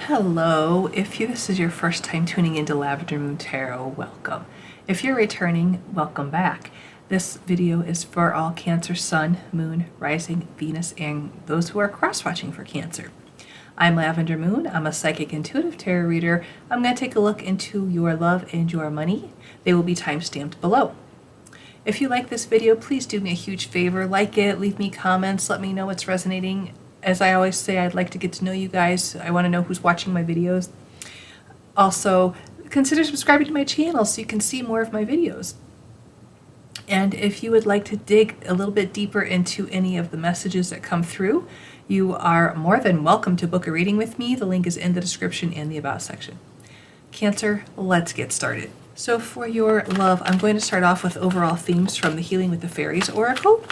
Hello, if this is your first time tuning into Lavender Moon Tarot, welcome. If you're returning, welcome back. This video is for all Cancer, Sun, Moon, Rising, Venus, and those who are cross-watching for Cancer. I'm Lavender Moon. I'm a psychic intuitive tarot reader. I'm going to take a look into your love and your money. They will be time-stamped below. If you like this video, please do me a huge favor. Like it, leave me comments, let me know what's resonating. As I always say, I'd like to get to know you guys. I want to know who's watching my videos. Also, consider subscribing to my channel so you can see more of my videos. And if you would like to dig a little bit deeper into any of the messages that come through, you are more than welcome to book a reading with me. The link is in the description and the About section. Cancer, let's get started. So for your love, I'm going to start off with overall themes from the Healing with the Fairies Oracle.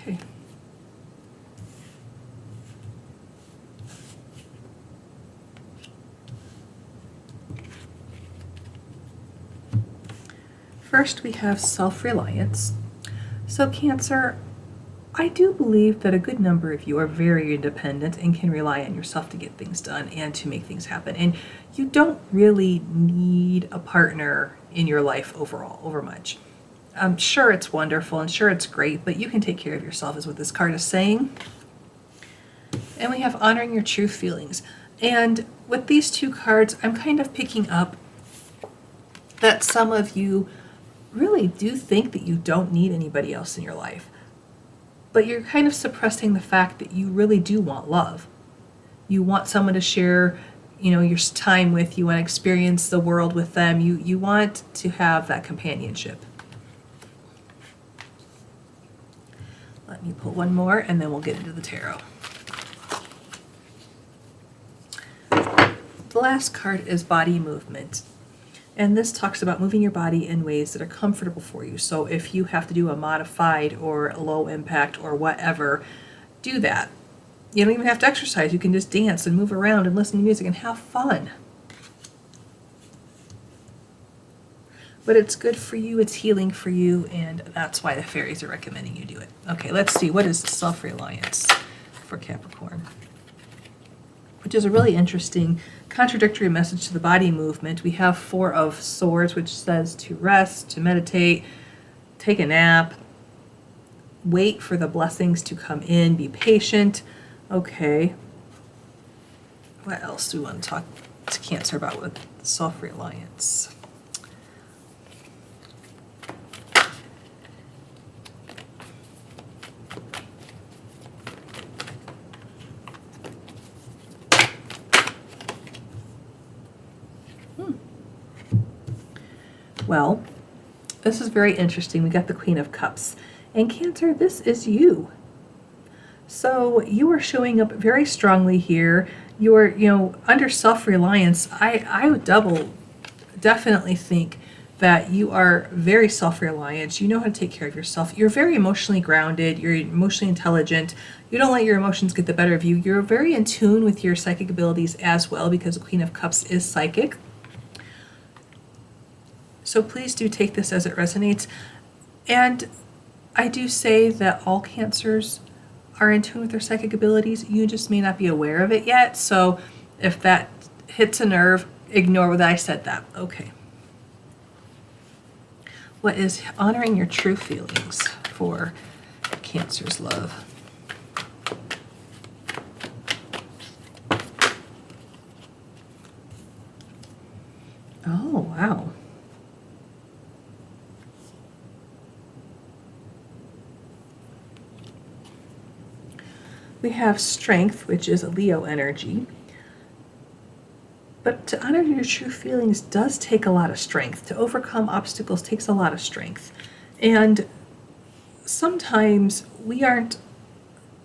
Okay. First, we have self-reliance. So Cancer, I do believe that a good number of you are very independent and can rely on yourself to get things done and to make things happen. And you don't really need a partner in your life overall, over much. I'm sure it's wonderful and sure it's great, but you can take care of yourself is what this card is saying. And we have honoring your true feelings. And with these two cards, I'm kind of picking up that some of you really do think that you don't need anybody else in your life. But you're kind of suppressing the fact that you really do want love. You want someone to share, your time with. You want to experience the world with them. You want to have that companionship. Let me pull one more and then we'll get into the tarot. The last card is body movement. And this talks about moving your body in ways that are comfortable for you. So if you have to do a modified or low impact or whatever, do that. You don't even have to exercise. You can just dance and move around and listen to music and have fun. But it's good for you, it's healing for you, and that's why the fairies are recommending you do it. Okay, let's see. What is self-reliance for Capricorn? Which is a really interesting contradictory message to the body movement. We have Four of Swords, which says to rest, to meditate, take a nap, wait for the blessings to come in, be patient. Okay. What else do we want to talk to Cancer about with self-reliance? Well, this is very interesting. We got the Queen of Cups. And Cancer, this is you. So you are showing up very strongly here. You're, under self-reliance. I would definitely think that you are very self-reliant. You know how to take care of yourself. You're very emotionally grounded. You're emotionally intelligent. You don't let your emotions get the better of you. You're very in tune with your psychic abilities as well, because the Queen of Cups is psychic. So please do take this as it resonates. And I do say that all Cancers are in tune with their psychic abilities. You just may not be aware of it yet. So if that hits a nerve, ignore that I said that. Okay. What is honoring your true feelings for Cancer's love? Oh, wow. We have Strength, which is a Leo energy. But to honor your true feelings does take a lot of strength. To overcome obstacles takes a lot of strength. And sometimes we aren't,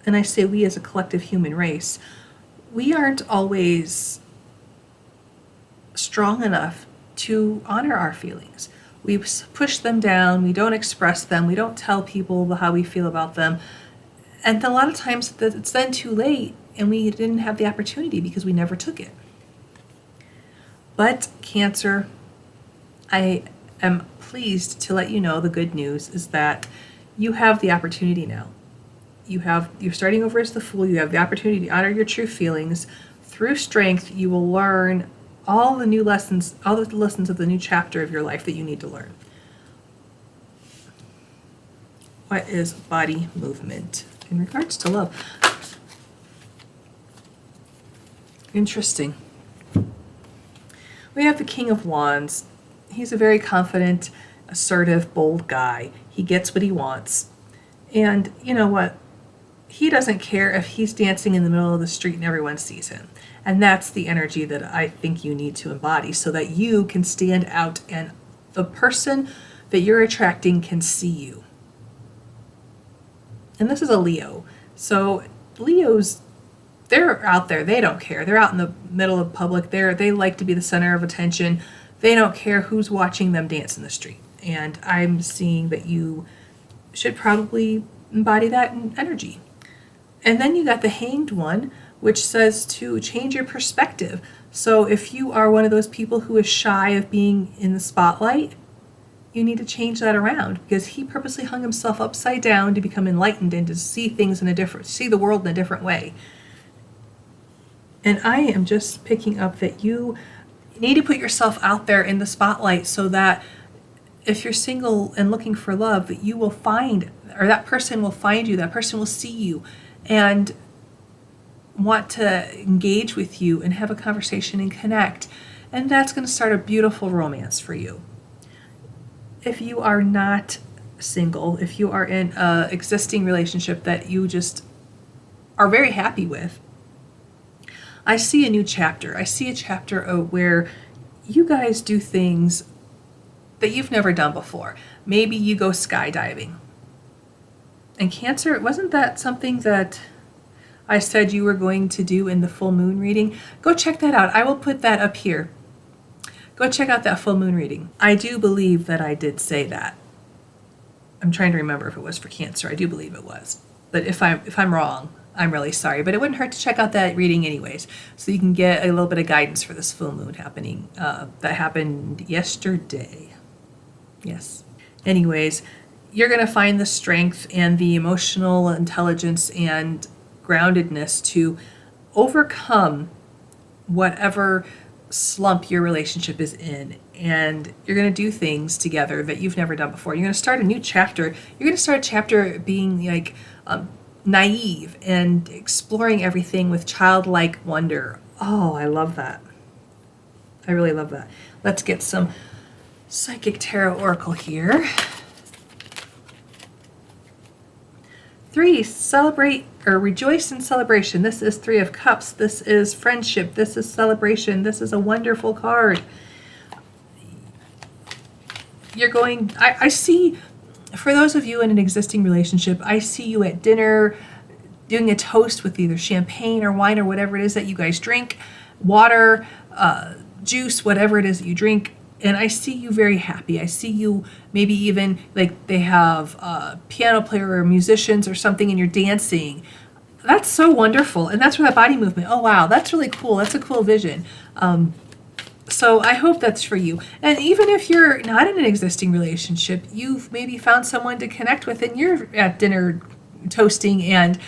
and I say we as a collective human race, we aren't always strong enough to honor our feelings. We push them down, we don't express them, we don't tell people how we feel about them. And a lot of times it's then too late and we didn't have the opportunity because we never took it. But Cancer, I am pleased to let you know the good news is that you have the opportunity now. You're starting over as the Fool. You have the opportunity to honor your true feelings. Through strength, you will learn all the lessons of the new chapter of your life that you need to learn. What is body movement in regards to love? Interesting. We have the King of Wands. He's a very confident, assertive, bold guy. He gets what he wants. And you know what? He doesn't care if he's dancing in the middle of the street and everyone sees him. And that's the energy that I think you need to embody so that you can stand out and the person that you're attracting can see you. And this is a Leo. So Leos, they're out there. They don't care. They're out in the middle of public. They like to be the center of attention. They don't care who's watching them dance in the street. And I'm seeing that you should probably embody that energy. And then you got the Hanged One, which says to change your perspective. So if you are one of those people who is shy of being in the spotlight, you need to change that around, because he purposely hung himself upside down to become enlightened and to see things see the world in a different way. And I am just picking up that you need to put yourself out there in the spotlight so that if you're single and looking for love, that you will find, or that person will find you, that person will see you and want to engage with you and have a conversation and connect. And that's going to start a beautiful romance for you. If you are not single, if you are in an existing relationship that you just are very happy with, I see a new chapter. I see a chapter where you guys do things that you've never done before. Maybe you go skydiving. And Cancer, wasn't that something that I said you were going to do in the full moon reading? Go check that out. I will put that up here. Go check out that full moon reading. I do believe that I did say that. I'm trying to remember if it was for Cancer. I do believe it was. But if I'm wrong, I'm really sorry. But it wouldn't hurt to check out that reading anyways, so you can get a little bit of guidance for this full moon happening. That happened yesterday. Yes. Anyways, you're going to find the strength and the emotional intelligence and groundedness to overcome whatever slump your relationship is in, and you're going to do things together that you've never done before. You're going to start a new chapter. You're going to start a chapter being like naive and exploring everything with childlike wonder. Oh, I love that. I really love that. Let's get some Psychic Tarot Oracle here. 3, celebrate or rejoice in celebration. This is 3 of Cups. This is friendship. This is celebration. This is a wonderful card. You're going, I see, for those of you in an existing relationship, I see you at dinner doing a toast with either champagne or wine or whatever it is that you guys drink, water, juice, whatever it is that you drink. And I see you very happy. I see you maybe even like they have a piano player or musicians or something and you're dancing. That's so wonderful. And that's where that body movement. Oh, wow. That's really cool. That's a cool vision. So I hope that's for you. And even if you're not in an existing relationship, you've maybe found someone to connect with and you're at dinner toasting and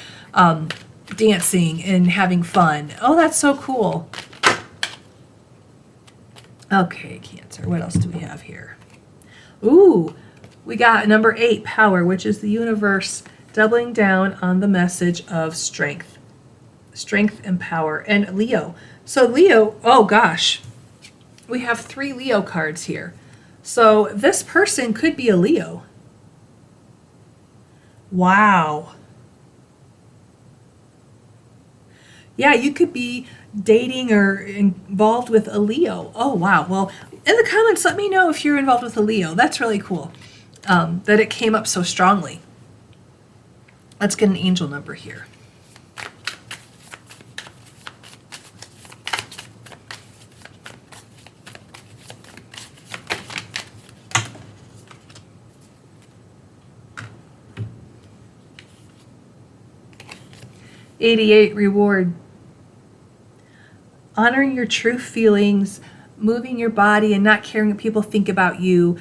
dancing and having fun. Oh, that's so cool. Okay, Cancer, what else do we have here? Ooh, we got number 8, power, which is the universe doubling down on the message of strength. Strength and power. And Leo. So Leo, oh gosh, we have 3 Leo cards here. So this person could be a Leo. Wow. Yeah, you could be dating or involved with a Leo. Oh, wow. Well, in the comments, let me know if you're involved with a Leo. That's really cool that it came up so strongly. Let's get an angel number here. '88 reward. Honoring your true feelings, moving your body and not caring what people think about you,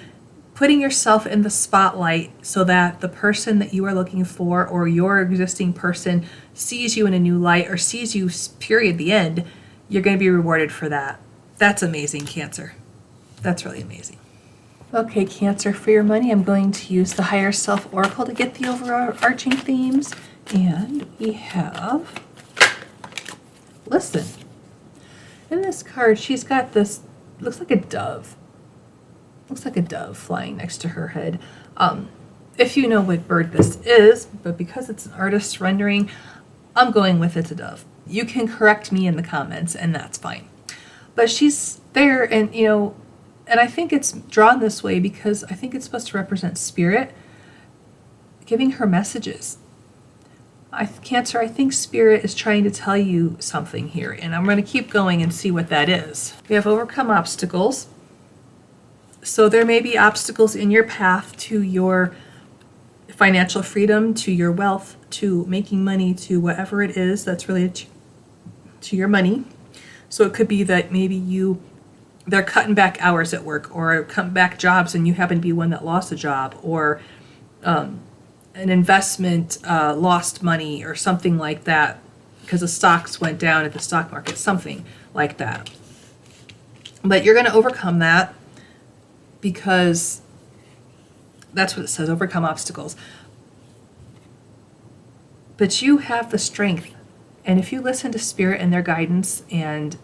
putting yourself in the spotlight so that the person that you are looking for or your existing person sees you in a new light or sees you, period, the end, you're going to be rewarded for that. That's amazing, Cancer. That's really amazing. Okay, Cancer, for your money, I'm going to use the Higher Self Oracle to get the overarching themes. And we have, listen, in this card, she's got this, looks like a dove. Looks like a dove flying next to her head. If you know what bird this is, but because it's an artist's rendering, I'm going with it's a dove. You can correct me in the comments, and that's fine. But she's there, and and I think it's drawn this way because I think it's supposed to represent spirit, giving her messages. Cancer, I think Spirit is trying to tell you something here, and I'm going to keep going and see what that is. We have overcome obstacles. So there may be obstacles in your path to your financial freedom, to your wealth, to making money, to whatever it is that's related to your money. So it could be that maybe they're cutting back hours at work, or cutting back jobs and you happen to be one that lost a job, or an investment lost money or something like that because the stocks went down at the stock market, something like that. But you're going to overcome that because that's what it says, overcome obstacles. But you have the strength. And if you listen to Spirit and their guidance, and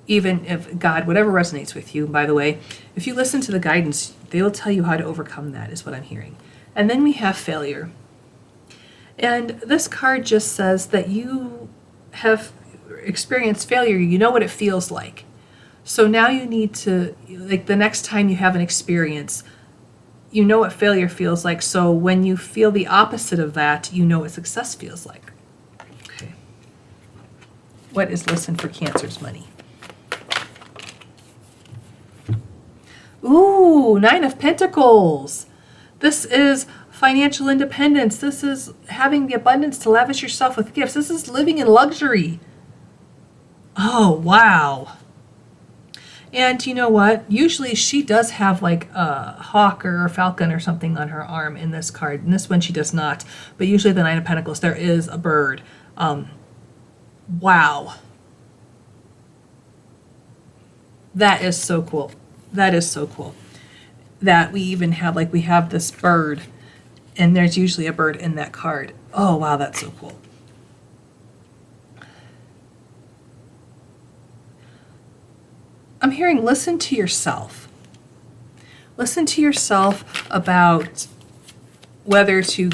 even if God, whatever resonates with you, by the way, if you listen to the guidance, they will tell you how to overcome that, is what I'm hearing. And then we have failure. And this card just says that you have experienced failure. You know what it feels like. So now you need to, like the next time you have an experience, you know what failure feels like. So when you feel the opposite of that, you know what success feels like. Okay. What is listen for Cancer's money? Ooh, 9 of Pentacles. This is financial independence. This is having the abundance to lavish yourself with gifts. This is living in luxury. Oh, wow. And you know what? Usually she does have like a hawk or a falcon or something on her arm in this card. In this one she does not. But usually the 9 of Pentacles, there is a bird. Wow. That is so cool. That is so cool. That we even have, like, we have this bird, and there's usually a bird in that card. Oh, wow, that's so cool. I'm hearing listen to yourself. Listen to yourself about whether to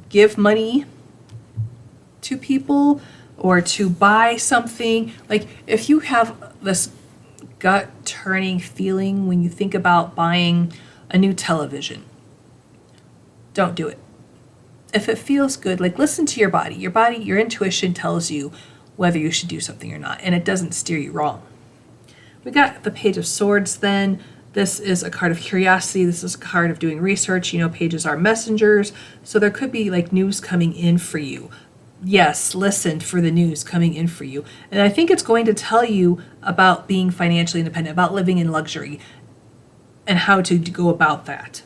give money to people or to buy something. Like if you have this gut-turning feeling when you think about buying a new television, don't do it. If it feels good, like listen to your body. Your intuition tells you whether you should do something or not, and it doesn't steer you wrong. We got the Page of Swords then. This is a card of curiosity. This is a card of doing research. Pages are messengers, so there could be like news coming in for you. Yes, listen for the news coming in for you. And I think it's going to tell you about being financially independent, about living in luxury, and how to go about that.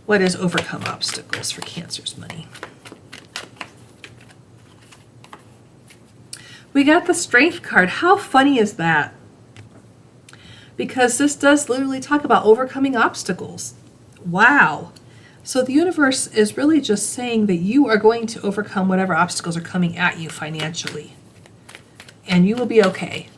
What is overcome obstacles for Cancer's money? We got the Strength card. How funny is that? Because this does literally talk about overcoming obstacles. Wow. So the universe is really just saying that you are going to overcome whatever obstacles are coming at you financially. And you will be okay.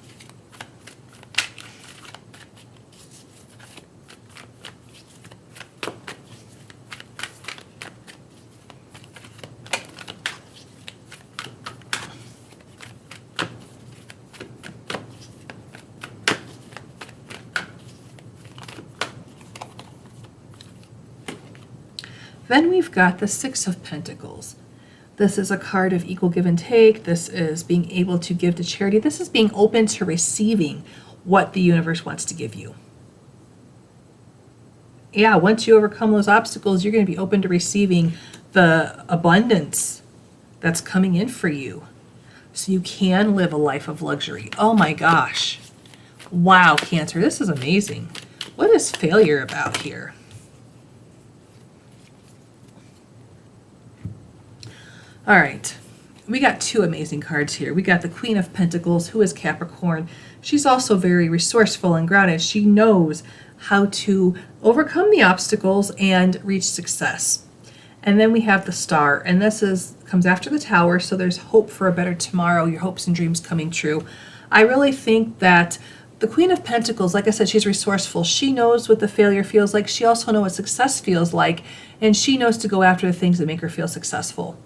Then we've got the Six of Pentacles. This is a card of equal give and take. This is being able to give to charity. This is being open to receiving what the universe wants to give you. Yeah, once you overcome those obstacles, you're going to be open to receiving the abundance that's coming in for you. so you can live a life of luxury. Oh my gosh. Wow, Cancer, this is amazing. What is failure about here? All right, we got two amazing cards here. We got the Queen of Pentacles, who is Capricorn. She's also very resourceful and grounded. She knows how to overcome the obstacles and reach success. And then we have the Star, and this comes after the Tower, so there's hope for a better tomorrow, your hopes and dreams coming true. I really think that the Queen of Pentacles, like I said, she's resourceful. She knows what the failure feels like. She also knows what success feels like, and she knows to go after the things that make her feel successful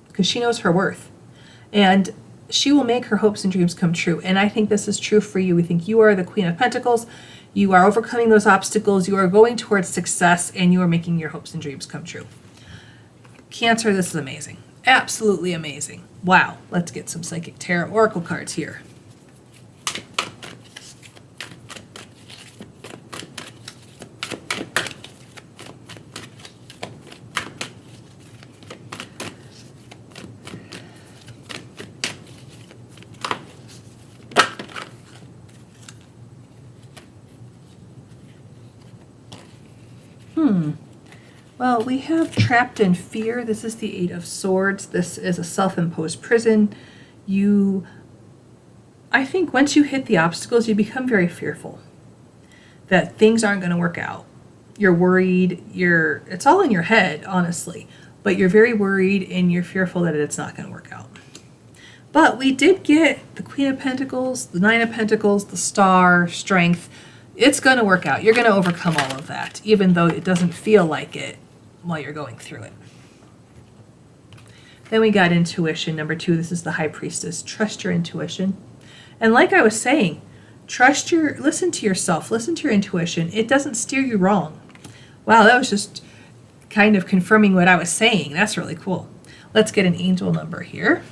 because she knows her worth. And she will make her hopes and dreams come true. And I think this is true for you. We think you are the Queen of Pentacles. You are overcoming those obstacles. You are going towards success, and you are making your hopes and dreams come true. Cancer, this is amazing. Absolutely amazing. Wow. Let's get some Psychic Tarot Oracle cards here. Well, we have trapped in fear. This is the Eight of Swords. This is a self-imposed prison. I think once you hit the obstacles, you become very fearful that things aren't going to work out. You're worried. It's all in your head, honestly, but you're very worried and you're fearful that it's not going to work out. But we did get the Queen of Pentacles, the Nine of Pentacles, the Star, Strength. It's going to work out. You're going to overcome all of that, even though it doesn't feel like it while you're going through it. Then we got Intuition, number 2. This is the High Priestess. Trust your intuition. And like I was saying, listen to yourself, listen to your intuition. It doesn't steer you wrong. Wow, that was just kind of confirming what I was saying. That's really cool. Let's get an angel number here.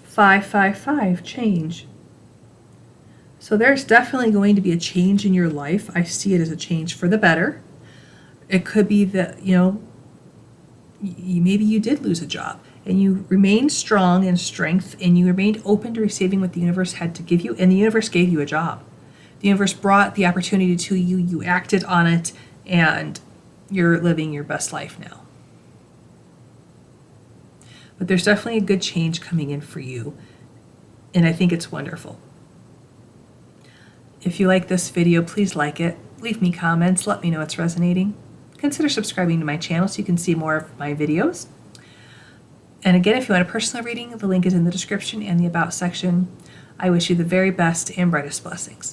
Five, change. So there's definitely going to be a change in your life. I see it as a change for the better. It could be that, maybe you did lose a job and you remained strong in strength and you remained open to receiving what the universe had to give you, and the universe gave you a job. The universe brought the opportunity to you, you acted on it, and you're living your best life now. But there's definitely a good change coming in for you, and I think it's wonderful. If you like this video, please like it. Leave me comments. Let me know it's resonating. Consider subscribing to my channel so you can see more of my videos. And again, if you want a personal reading, the link is in the description and the About section. I wish you the very best and brightest blessings.